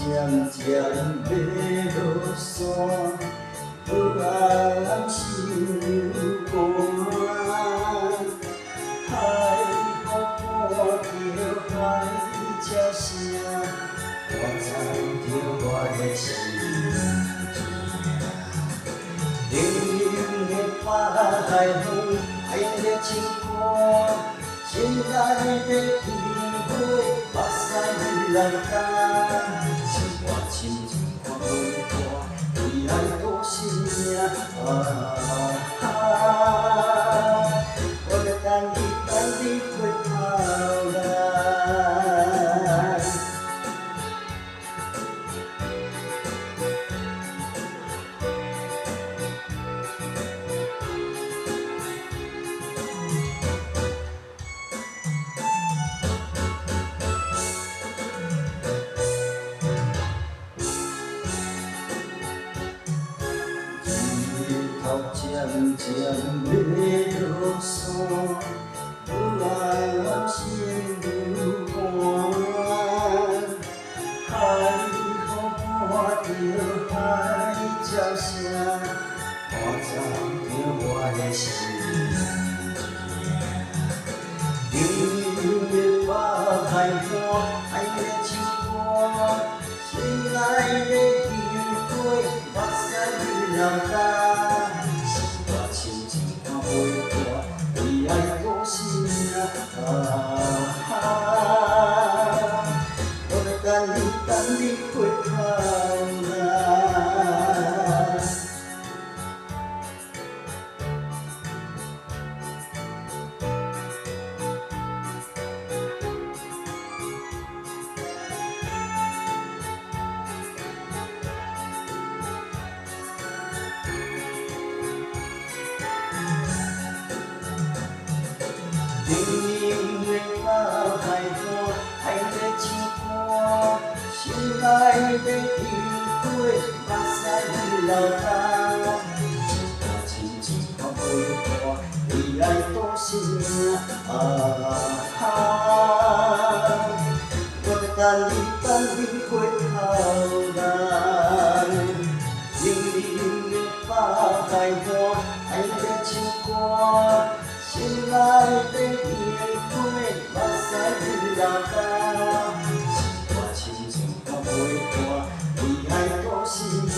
渐渐要散，不安心流汗。海风看着海鸟声，我知着我的心痛。冷冷的北海风，爱着唱歌，心内的天花，目屎流干。是我深情看袂破，为爱赌性命。我要等你，等你回头来。日头渐渐要散，不安心流汗。海风看着海鸟声，我知着我的心痛。冷冷的北海风，爱着唱歌，心内的天花，目屎流干。是我深情看袂破，为爱赌性命。我要等你，等你回头来。冷冷的北海风，爱着唱歌，心内的天花，目屎流干。是我深情看袂破，为爱赌性命。我要等你，等你回头来。冷冷的北海风，爱着唱歌，心内的天花，目屎流干。是我深情看袂破，为爱赌性命。